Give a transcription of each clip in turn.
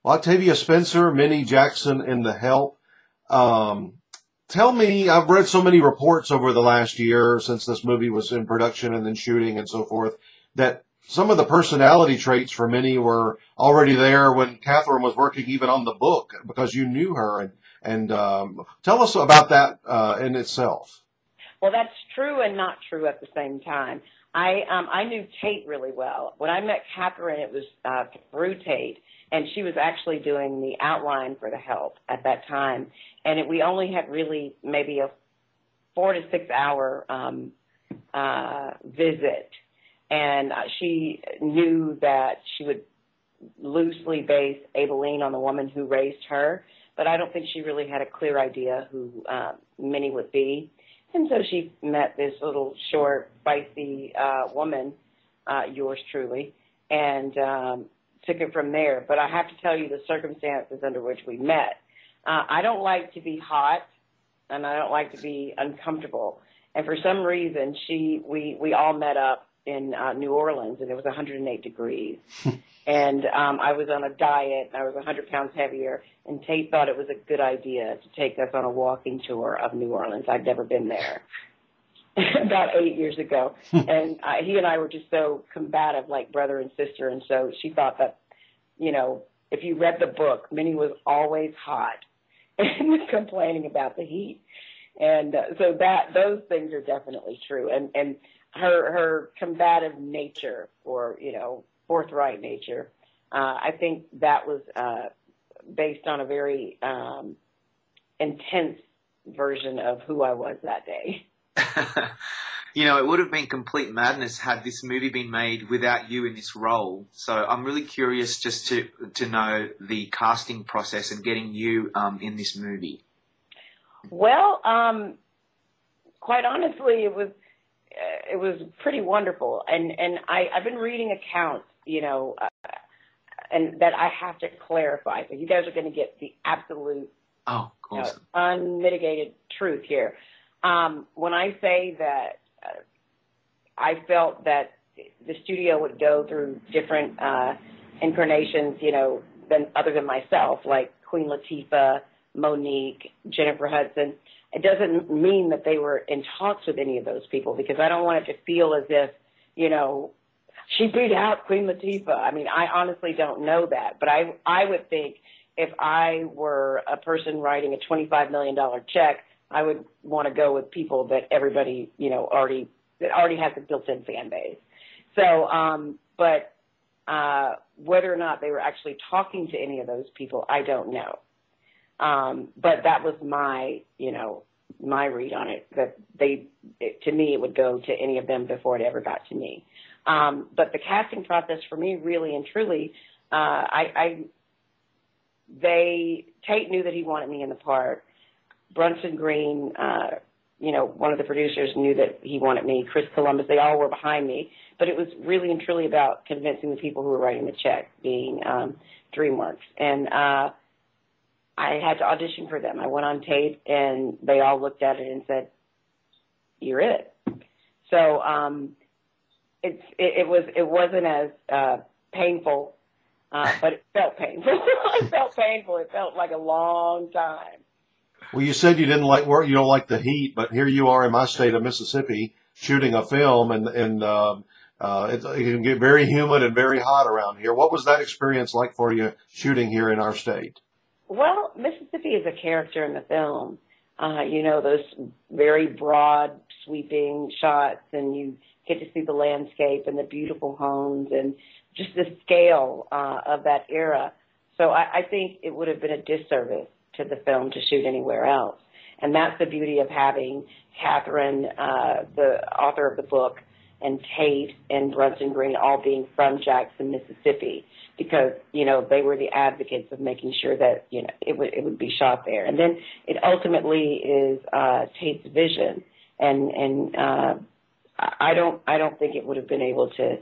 Octavia Spencer, Minnie Jackson in The Help. Tell me, I've read so many reports over the last year since this movie was in production and then shooting and so forth, that some of the personality traits for Minnie were already there when Catherine was working even on the book because you knew her. And tell us about that in itself. Well, that's true and not true at the same time. I knew Tate really well. When I met Catherine, it was through Tate, and she was actually doing the outline for The Help at that time. And we only had really maybe a 4 to 6 hour visit. And she knew that she would loosely base Aibileen on the woman who raised her, but I don't think she really had a clear idea who Minnie would be. And so she met this little short, feisty woman, yours truly, and took it from there. But I have to tell you the circumstances under which we met. I don't like to be hot, and I don't like to be uncomfortable. And for some reason, we all met up in New Orleans, and it was 108 degrees. And I was on a diet, and I was 100 pounds heavier, and Tate thought it was a good idea to take us on a walking tour of New Orleans. I'd never been there. About 8 years ago. And he and I were just so combative, like brother and sister, and so she thought that, you know, if you read the book, Minnie was always hot and complaining about the heat. And so those things are definitely true. And her combative nature, or, you know, forthright nature, I think that was based on a very intense version of who I was that day. You know, it would have been complete madness had this movie been made without you in this role. So I'm really curious just to know the casting process and getting you in this movie. Well, quite honestly, it was pretty wonderful. And I've been reading accounts, you know, and that I have to clarify. So you guys are going to get the absolute, unmitigated truth here. When I say that I felt that the studio would go through different incarnations, you know, other than myself, like Queen Latifah, Monique, Jennifer Hudson, it doesn't mean that they were in talks with any of those people, because I don't want it to feel as if, you know, she beat out Queen Latifah. I mean, I honestly don't know that, but I would think if I were a person writing a $25 million check, I would want to go with people that everybody, you know, already has a built-in fan base. So, but whether or not they were actually talking to any of those people, I don't know. But that was my, you know, my read on it, that to me, it would go to any of them before it ever got to me. But the casting process for me, really and truly, Tate knew that he wanted me in the part. Brunson Green, you know, one of the producers, knew that he wanted me. Chris Columbus, they all were behind me. But it was really and truly about convincing the people who were writing the check, being DreamWorks. And I had to audition for them. I went on tape, and they all looked at it and said, "You're it." So it wasn't as painful, but it felt painful. It felt painful. It felt like a long time. Well, you said you didn't like work, you don't like the heat, but here you are in my state of Mississippi shooting a film, and it can get very humid and very hot around here. What was that experience like for you shooting here in our state? Well, Mississippi is a character in the film. You know, those very broad, sweeping shots, and you get to see the landscape and the beautiful homes and just the scale of that era. So I think it would have been a disservice to the film to shoot anywhere else. And that's the beauty of having Catherine, the author of the book, and Tate and Brunson Green all being from Jackson, Mississippi, because, you know, they were the advocates of making sure that, you know, it would be shot there. And then it ultimately is Tate's vision. And I don't think it would have been able to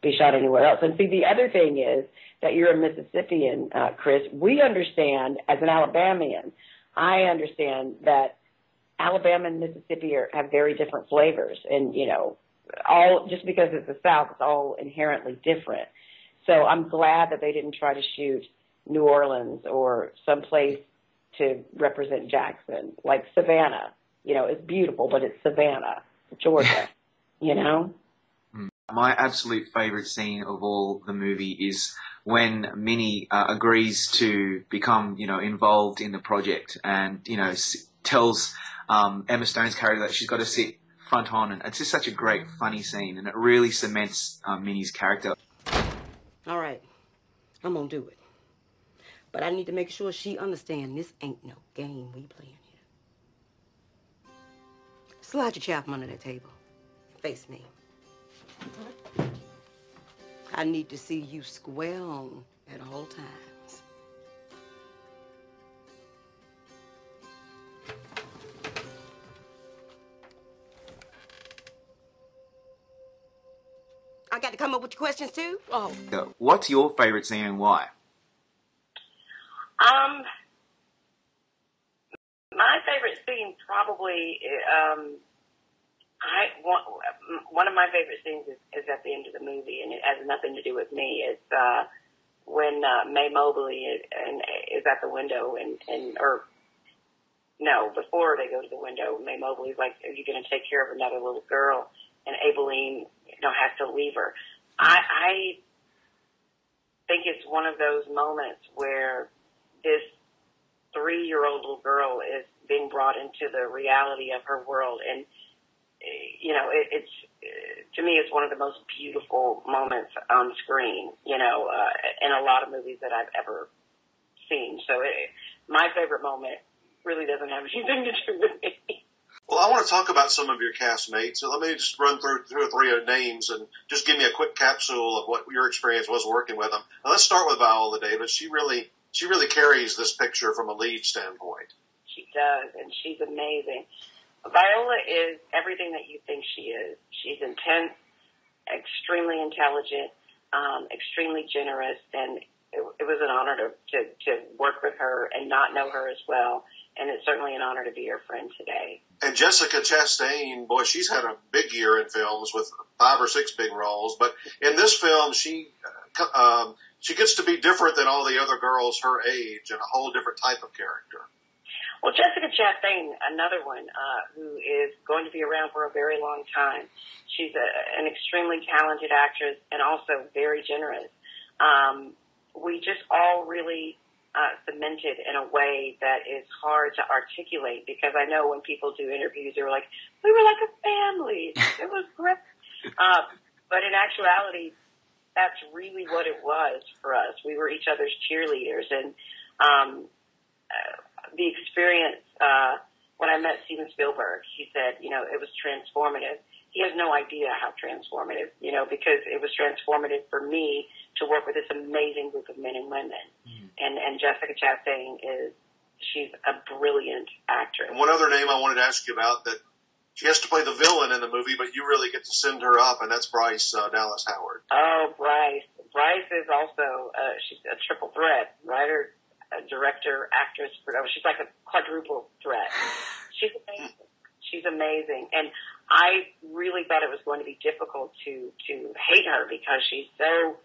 be shot anywhere else. And see, the other thing is that you're a Mississippian, Chris. We understand, as an Alabamian, I understand that Alabama and Mississippi have very different flavors. And, you know, just because it's the South, it's all inherently different. So I'm glad that they didn't try to shoot New Orleans or someplace to represent Jackson, like Savannah. You know, it's beautiful, but it's Savannah, Georgia, you know? My absolute favorite scene of all the movie is when Minnie agrees to become, involved in the project and, tells Emma Stone's character that she's got to sit front on. And it's just such a great, funny scene, and it really cements Minnie's character. All right, I'm going to do it. But I need to make sure she understands this ain't no game we playing here. Slide your chair from under that table. Face me. I need to see you square on at all times. I got to come up with your questions too? Oh. What's your favorite scene and why? My favorite scene probably, one of my favorite scenes is at the end of the movie, and it has nothing to do with me. It's when Mae Mobley is at the window, before they go to the window, Mae Mobley's like, "Are you going to take care of another little girl?" And Aibileen, has to leave her. I think it's one of those moments where this 3-year-old little girl is being brought into the reality of her world, and it's to me, it's one of the most beautiful moments on screen, in a lot of movies that I've ever seen. So my favorite moment really doesn't have anything to do with me. Well, I want to talk about some of your castmates. So let me just run through 2 or 3 names and just give me a quick capsule of what your experience was working with them. Now, let's start with Viola Davis. She really carries this picture from a lead standpoint. She does, and she's amazing. Viola is everything that you think she is. She's intense, extremely intelligent, extremely generous, and it was an honor to work with her and not know her as well. And it's certainly an honor to be her friend today. And Jessica Chastain, boy, she's had a big year in films with 5 or 6 big roles. But in this film, she gets to be different than all the other girls her age and a whole different type of character. Well, Jessica Chastain, another one who is going to be around for a very long time. She's an extremely talented actress and also very generous. We just all really cemented in a way that is hard to articulate, because I know when people do interviews, they're like, we were like a family. It was great. But in actuality, that's really what it was for us. We were each other's cheerleaders. And the experience, when I met Steven Spielberg, he said, it was transformative. He has no idea how transformative, because it was transformative for me to work with this amazing group of men and women. And Jessica Chastain she's a brilliant actress. And one other name I wanted to ask you about, that she has to play the villain in the movie, but you really get to send her up, and that's Bryce Dallas Howard. Oh, Bryce. Bryce is also, she's a triple threat, writer, director, actress. She's like a quadruple threat. She's amazing. She's amazing. And I really thought it was going to be difficult to hate her, because she's so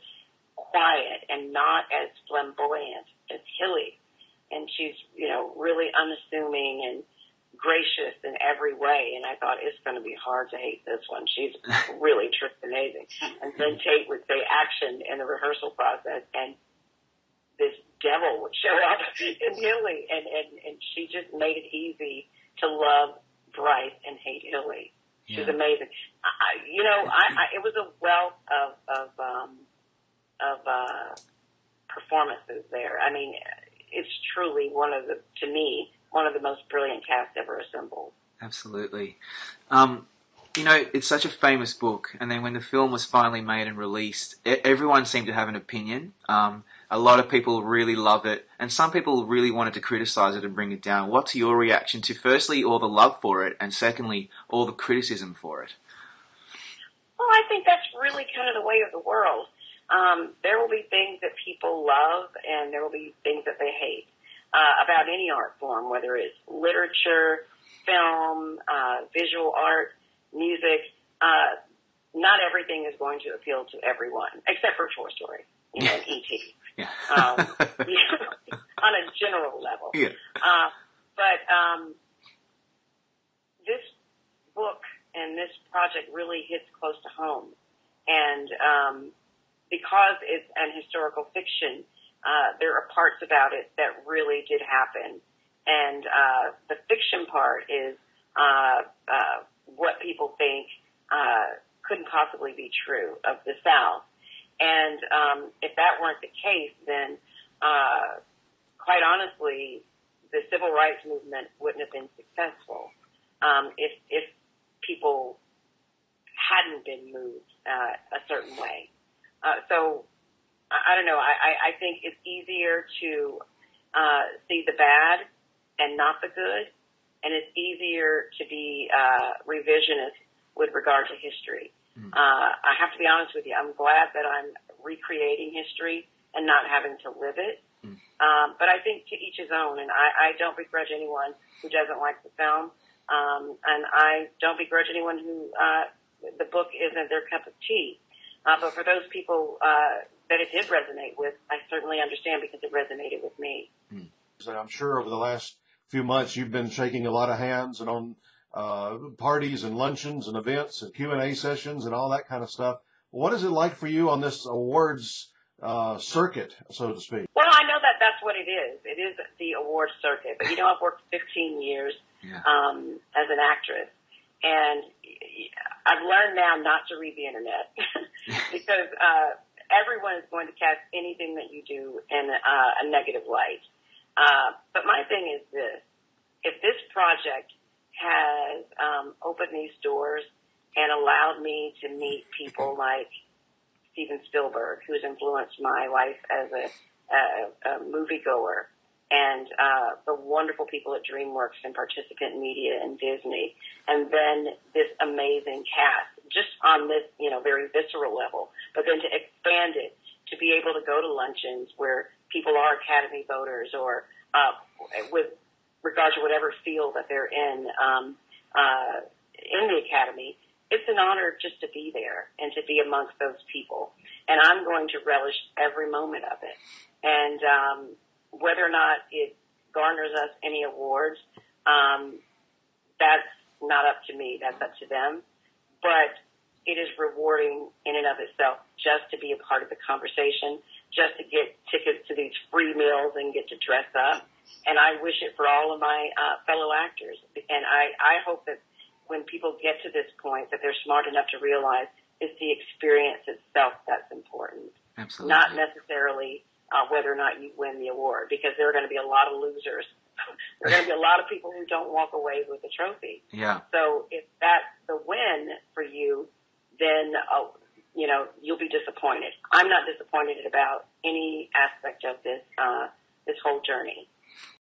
quiet and not as flamboyant as Hilly. And she's, really unassuming and gracious in every way. And I thought, it's going to be hard to hate this one. She's really amazing. And then Tate would say action in the rehearsal process, and this devil would show up in Hilly. And she just made it easy to love Bryce and hate Hilly. She's amazing. It was a wealth of performances there. I mean, it's truly to me, one of the most brilliant casts ever assembled. Absolutely. It's such a famous book, and then when the film was finally made and released, everyone seemed to have an opinion. A lot of people really love it, and some people really wanted to criticize it and bring it down. What's your reaction to, firstly, all the love for it, and secondly, all the criticism for it? Well, I think that's really kind of the way of the world. There will be things that people love, and there will be things that they hate about any art form, whether it's literature, film, visual art, music. Not everything is going to appeal to everyone, except for Toy Story, and E.T. Yeah. On a general level. Yeah. But this book and this project really hits close to home. And because it's an historical fiction, there are parts about it that really did happen. And the fiction part is what people think couldn't possibly be true of the South. And if that weren't the case, then quite honestly, the civil rights movement wouldn't have been successful if people hadn't been moved a certain way. So I don't know. I think it's easier to see the bad and not the good, and it's easier to be revisionist with regard to history. I have to be honest with you. I'm glad that I'm recreating history and not having to live it. But I think to each his own, and I don't begrudge anyone who doesn't like the film, and I don't begrudge anyone who the book isn't their cup of tea. But for those people that it did resonate with, I certainly understand because it resonated with me. And I'm sure over the last few months you've been shaking a lot of hands and on parties and luncheons and events and Q&A sessions and all that kind of stuff. What is it like for you on this awards circuit, so to speak? Well, I know that that's what it is. It is the awards circuit. But, I've worked 15 years as an actress. And I've learned now not to read the internet because everyone is going to cast anything that you do in a negative light. But my thing is this. If this project has opened these doors and allowed me to meet people like Steven Spielberg, who's influenced my life as a moviegoer, and the wonderful people at DreamWorks and Participant Media and Disney, and then this amazing cast, just on this, very visceral level, but then to expand it, to be able to go to luncheons where people are Academy voters or with regard to whatever field that they're in the Academy, it's an honor just to be there and to be amongst those people. And I'm going to relish every moment of it. And whether or not it garners us any awards, that's not up to me. That's up to them. But it is rewarding in and of itself just to be a part of the conversation, just to get tickets to these free meals and get to dress up. And I wish it for all of my fellow actors. And I hope that when people get to this point that they're smart enough to realize it's the experience itself that's important. Absolutely. Not necessarily whether or not you win the award, because there are going to be a lot of losers. There are going to be a lot of people who don't walk away with the trophy. Yeah. So if that's the win for you, then, you'll be disappointed. I'm not disappointed about any aspect of this whole journey.